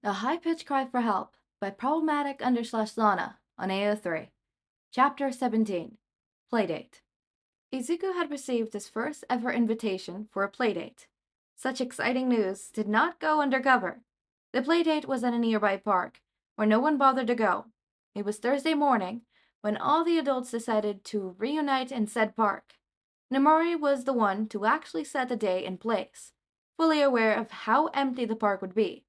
A high-pitched cry for help by problematic _Lana on AO3. Chapter 17. Playdate. Izuku had received his first ever invitation for a playdate. Such exciting news did not go undercover. The playdate was at a nearby park, where no one bothered to go. It was Thursday morning, when all the adults decided to reunite in said park. Nomori was the one to actually set the day and place, fully aware of how empty the park would be.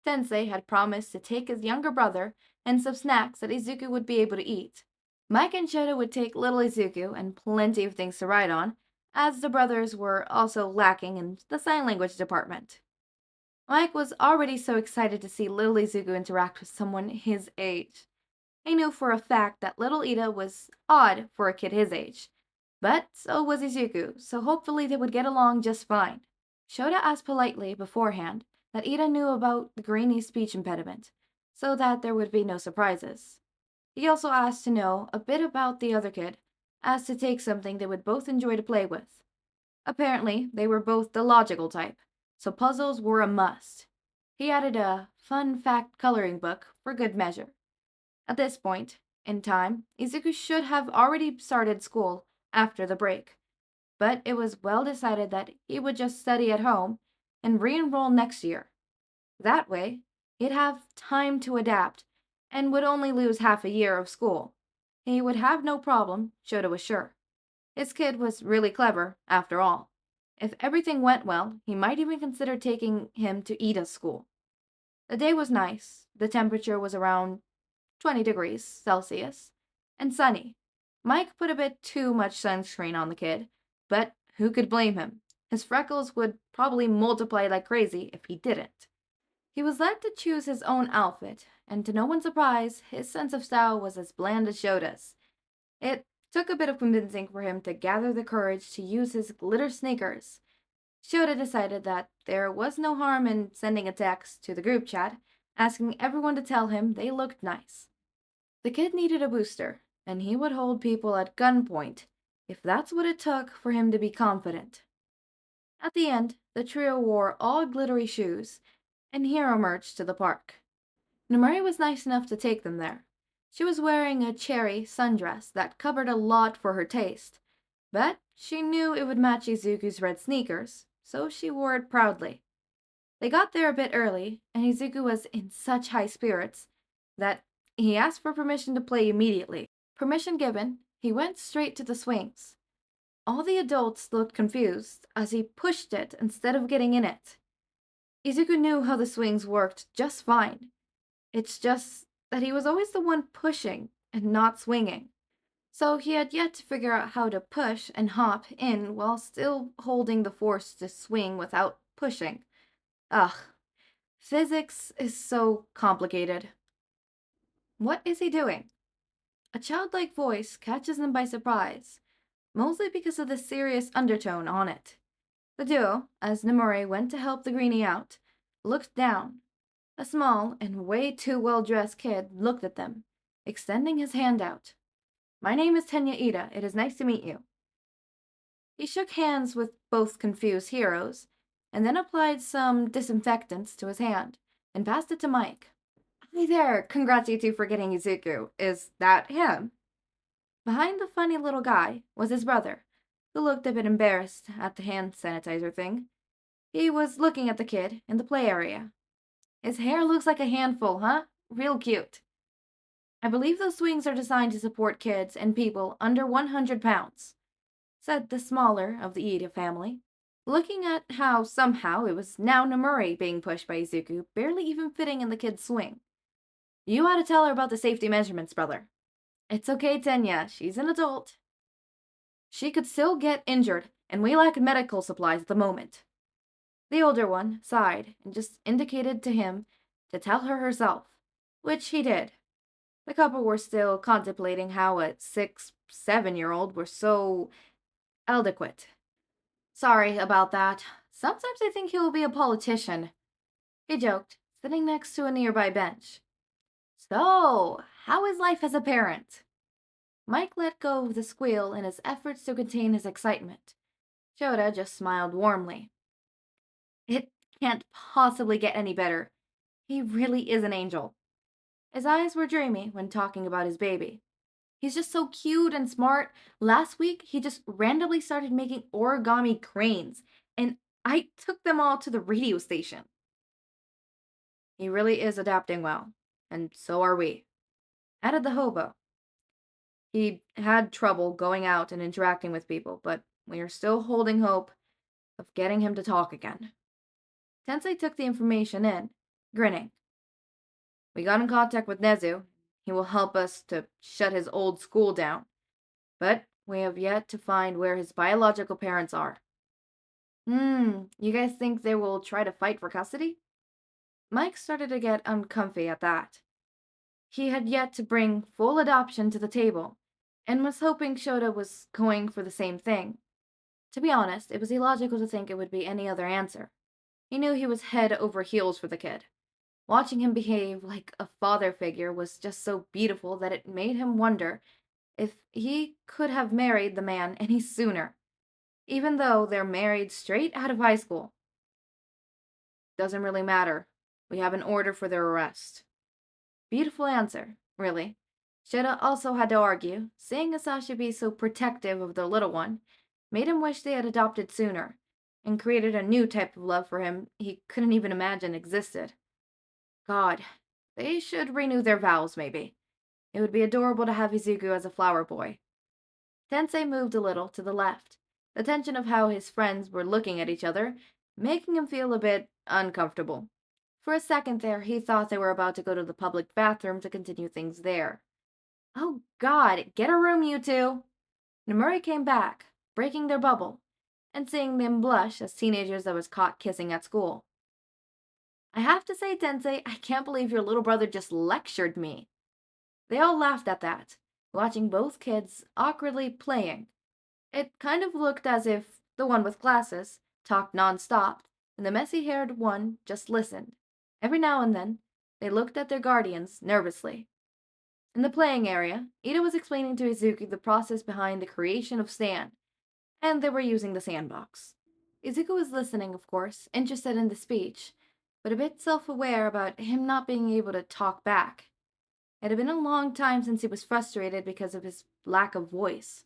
Sensei had promised to take his younger brother and some snacks that Izuku would be able to eat. Mike and Shouta would take little Izuku and plenty of things to ride on, as the brothers were also lacking in the sign language department. Mike was already so excited to see little Izuku interact with someone his age. He knew for a fact that little Ida was odd for a kid his age, but so was Izuku, so hopefully they would get along just fine. Shouta asked politely beforehand that Ida knew about the Greenie's speech impediment, so that there would be no surprises. He also asked to know a bit about the other kid, as to take something they would both enjoy to play with. Apparently, they were both the logical type, so puzzles were a must. He added a fun fact coloring book for good measure. At this point in time, Izuku should have already started school after the break, but it was well decided that he would just study at home and re-enroll next year. That way, he'd have time to adapt and would only lose half a year of school. He would have no problem, Shouta was sure. His kid was really clever, after all. If everything went well, he might even consider taking him to Ida's school. The day was nice. The temperature was around 20 degrees Celsius and sunny. Mike put a bit too much sunscreen on the kid, but who could blame him? His freckles would probably multiply like crazy if he didn't. He was led to choose his own outfit, and to no one's surprise, his sense of style was as bland as Shota's. It took a bit of convincing for him to gather the courage to use his glitter sneakers. Shouta decided that there was no harm in sending a text to the group chat, asking everyone to tell him they looked nice. The kid needed a booster, and he would hold people at gunpoint if that's what it took for him to be confident. At the end, the trio wore all glittery shoes, and Hero marched to the park. Nomori was nice enough to take them there. She was wearing a cherry sundress that covered a lot for her taste, but she knew it would match Izuku's red sneakers, so she wore it proudly. They got there a bit early, and Izuku was in such high spirits that he asked for permission to play immediately. Permission given, he went straight to the swings. All the adults looked confused as he pushed it instead of getting in it. Izuku knew how the swings worked just fine. It's just that he was always the one pushing and not swinging. So he had yet to figure out how to push and hop in while still holding the force to swing without pushing. Ugh, physics is so complicated. What is he doing? A childlike voice catches them by surprise, mostly because of the serious undertone on it. The duo, as Nomori went to help the greenie out, looked down. A small and way too well-dressed kid looked at them, extending his hand out. "My name is Tenya Ida. It is nice to meet you." He shook hands with both confused heroes, and then applied some disinfectants to his hand, and passed it to Mike. "Hi there, congrats you two for getting Izuku. Is that him?" Behind the funny little guy was his brother, who looked a bit embarrassed at the hand sanitizer thing. He was looking at the kid in the play area. "His hair looks like a handful, huh? Real cute." "I believe those swings are designed to support kids and people under 100 pounds, said the smaller of the Ida family, looking at how somehow it was now Nomori being pushed by Izuku, barely even fitting in the kid's swing. "You ought to tell her about the safety measurements, brother." "It's okay, Tenya. She's an adult." "She could still get injured, and we lack medical supplies at the moment." The older one sighed and just indicated to him to tell her herself, which he did. The couple were still contemplating how a 6, 7-year-old were so eloquent. "Sorry about that. Sometimes I think he will be a politician," he joked, sitting next to a nearby bench. "So, how is life as a parent?" Mike let go of the squeal in his efforts to contain his excitement. Shouta just smiled warmly. "It can't possibly get any better. He really is an angel. His eyes were dreamy when talking about his baby. He's just so cute and smart. Last week, he just randomly started making origami cranes, and I took them all to the radio station. He really is adapting well, and so are we, added the hobo. He had trouble going out and interacting with people, but we are still holding hope of getting him to talk again. Tensei took the information in, grinning. We got in contact with Nezu. He will help us to shut his old school down, but we have yet to find where his biological parents are. You guys think they will try to fight for custody? Mike started to get uncomfy at that. He had yet to bring full adoption to the table, and was hoping Shouta was going for the same thing. To be honest, it was illogical to think it would be any other answer. He knew he was head over heels for the kid. Watching him behave like a father figure was just so beautiful that it made him wonder if he could have married the man any sooner, even though they're married straight out of high school. Doesn't really matter. We have an order for their arrest. Beautiful answer, really. Shouta also had to argue, seeing Hisashi be so protective of the little one, made him wish they had adopted sooner, and created a new type of love for him he couldn't even imagine existed. God, they should renew their vows, maybe. It would be adorable to have Izuku as a flower boy. Tensei moved a little to the left, the tension of how his friends were looking at each other making him feel a bit uncomfortable. For a second there, he thought they were about to go to the public bathroom to continue things there. Oh God, get a room, you two! Nomuri came back, breaking their bubble, and seeing them blush as teenagers that was caught kissing at school. I have to say, Tensei, I can't believe your little brother just lectured me. They all laughed at that, watching both kids awkwardly playing. It kind of looked as if the one with glasses talked non-stop, and the messy-haired one just listened. Every now and then, they looked at their guardians nervously. In the playing area, Ida was explaining to Izuku the process behind the creation of sand, and they were using the sandbox. Izuku was listening, of course, interested in the speech, but a bit self-aware about him not being able to talk back. It had been a long time since he was frustrated because of his lack of voice.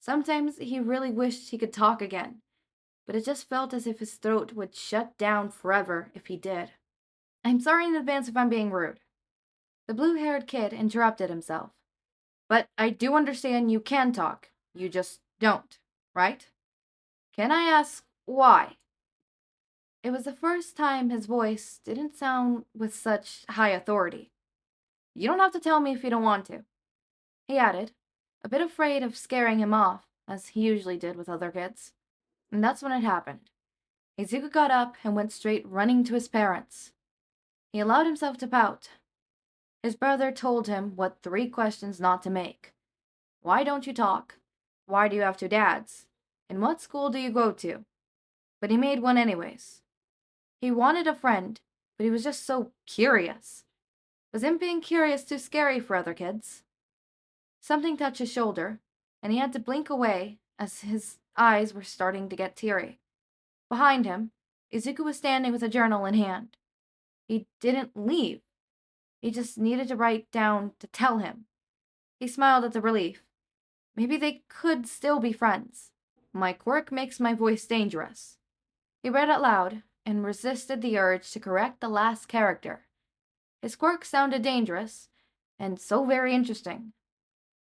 Sometimes he really wished he could talk again, but it just felt as if his throat would shut down forever if he did. I'm sorry in advance if I'm being rude. The blue-haired kid interrupted himself. But I do understand you can talk. You just don't, right? Can I ask why? It was the first time his voice didn't sound with such high authority. You don't have to tell me if you don't want to, he added, a bit afraid of scaring him off, as he usually did with other kids. And that's when it happened. Izuku got up and went straight running to his parents. He allowed himself to pout. His brother told him what 3 questions not to make. Why don't you talk? Why do you have 2 dads? And what school do you go to? But he made one anyways. He wanted a friend, but he was just so curious. Was him being curious too scary for other kids? Something touched his shoulder, and he had to blink away as his eyes were starting to get teary. Behind him, Izuku was standing with a journal in hand. He didn't leave. He just needed to write down to tell him. He smiled at the relief. Maybe they could still be friends. My quirk makes my voice dangerous. He read it loud and resisted the urge to correct the last character. His quirk sounded dangerous and so very interesting.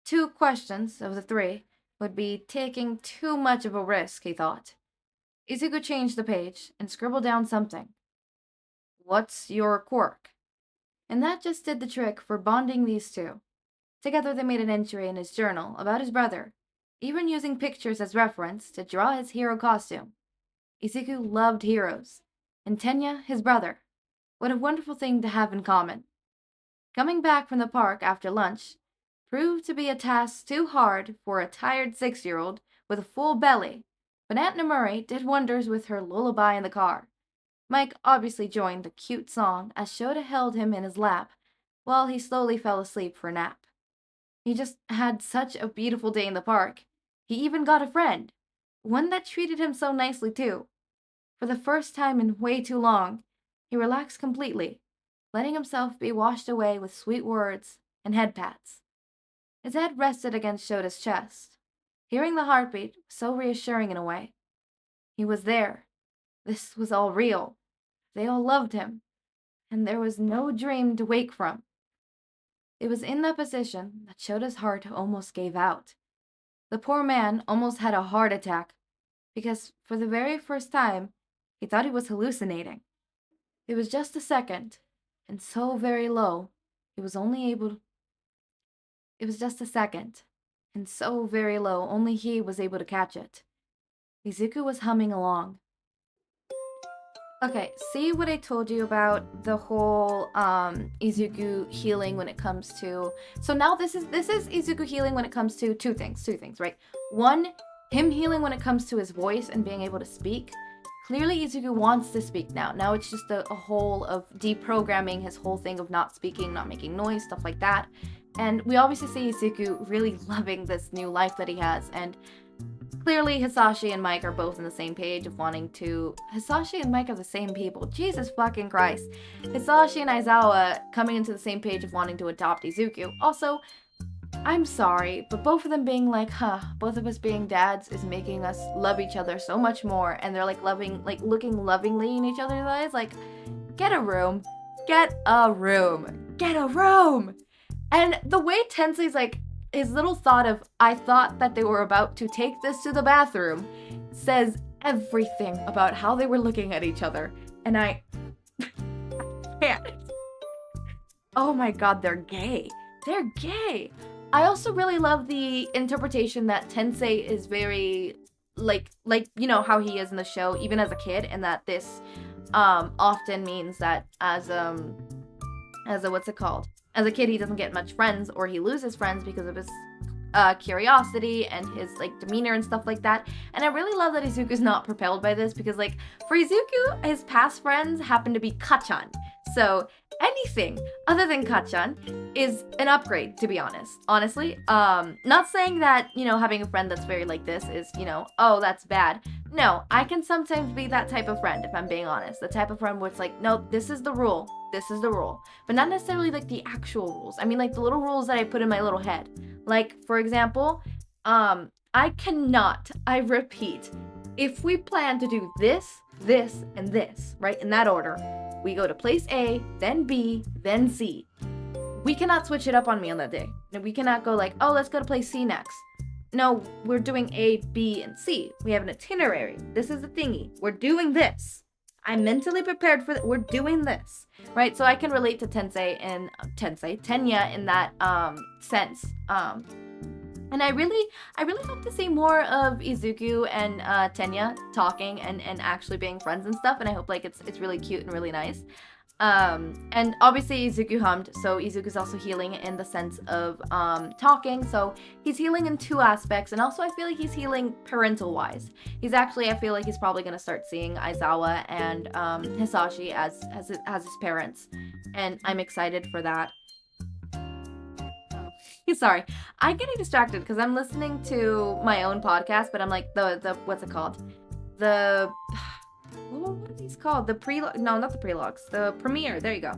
2 questions of the 3 would be taking too much of a risk, he thought. Izuku changed the page and scribbled down something. What's your quirk? And that just did the trick for bonding these 2. Together they made an entry in his journal about his brother, even using pictures as reference to draw his hero costume. Izuku loved heroes, and Tenya his brother. What a wonderful thing to have in common. Coming back from the park after lunch proved to be a task too hard for a tired 6-year-old with a full belly, but Aunt Nomuri did wonders with her lullaby in the car. Mike obviously joined the cute song as Shouta held him in his lap while he slowly fell asleep for a nap. He just had such a beautiful day in the park. He even got a friend, one that treated him so nicely too. For the first time in way too long, he relaxed completely, letting himself be washed away with sweet words and head pats. His head rested against Shota's chest. Hearing the heartbeat was so reassuring in a way. He was there. This was all real. They all loved him, and there was no dream to wake from. It was in that position that Shota's heart almost gave out. The poor man almost had a heart attack, because for the very first time, he thought he was hallucinating. It was just a second, and so very low, It was just a second, and so very low, only he was able to catch it. Izuku was humming along. Okay, see what I told you about the whole Izuku healing when it comes to... So now this is Izuku healing when it comes to two things, right? One, him healing when it comes to his voice and being able to speak. Clearly Izuku wants to speak now. Now it's just a whole of deprogramming his whole thing of not speaking, not making noise, stuff like that. And we obviously see Izuku really loving this new life that he has, and clearly Hisashi and Mike are both on the same page of wanting to... Hisashi and Mike are the same people. Jesus fucking Christ. Hisashi and Aizawa coming into the same page of wanting to adopt Izuku. Also, I'm sorry, but both of them being like, both of us being dads is making us love each other so much more, and they're looking lovingly in each other's eyes, like, get a room. Get a room. Get a room! And the way Tensei's like, his little thought of, I thought that they were about to take this to the bathroom, says everything about how they were looking at each other. And I can't. Oh my god, they're gay. They're gay. I also really love the interpretation that Tensei is very, like you know, how he is in the show, even as a kid, and that this often means that as a, what's it called? As a kid, he doesn't get much friends, or he loses friends because of his curiosity and his like demeanor and stuff like that. And I really love that Izuku's not propelled by this, because like for Izuku, his past friends happen to be Kachan. So anything other than Kachan is an upgrade, to be honest. Honestly, not saying that, you know, having a friend that's very like this is, you know, oh, that's bad. No, I can sometimes be that type of friend, if I'm being honest. The type of friend where it's like, no, this is the rule. This is the rule. But not necessarily like the actual rules. I mean, like the little rules that I put in my little head. Like, for example, I repeat, if we plan to do this, this, and this, right, in that order, we go to place A, then B, then C. We cannot switch it up on me on that day. We cannot go like, oh, let's go to place C next. No, we're doing A, B, and C. We have an itinerary. This is the thingy. We're doing this. I'm mentally prepared for that. We're doing this, right? So I can relate to Tenya in that sense. And I really hope to see more of Izuku and Tenya talking and actually being friends and stuff. And I hope like it's really cute and really nice. And obviously Izuku hummed, so Izuku's also healing in the sense of talking. So he's healing in two aspects, and also I feel like he's healing parental wise. I feel like he's probably gonna start seeing Aizawa and Hisashi as his parents, and I'm excited for that. Sorry, I'm getting distracted because I'm listening to my own podcast, but I'm like the what's it called? What are these called? The prelogue? No, not the prelogs. The premiere. There you go.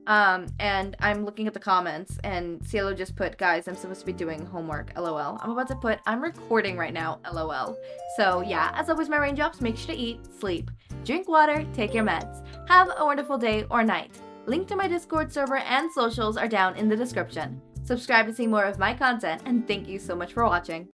And I'm looking at the comments, and Cielo just put, guys, I'm supposed to be doing homework, LOL. I'm about to put, I'm recording right now, LOL. So yeah, as always, my raindrops, make sure to eat, sleep, drink water, take your meds. Have a wonderful day or night. Link to my Discord server and socials are down in the description. Subscribe to see more of my content, and thank you so much for watching.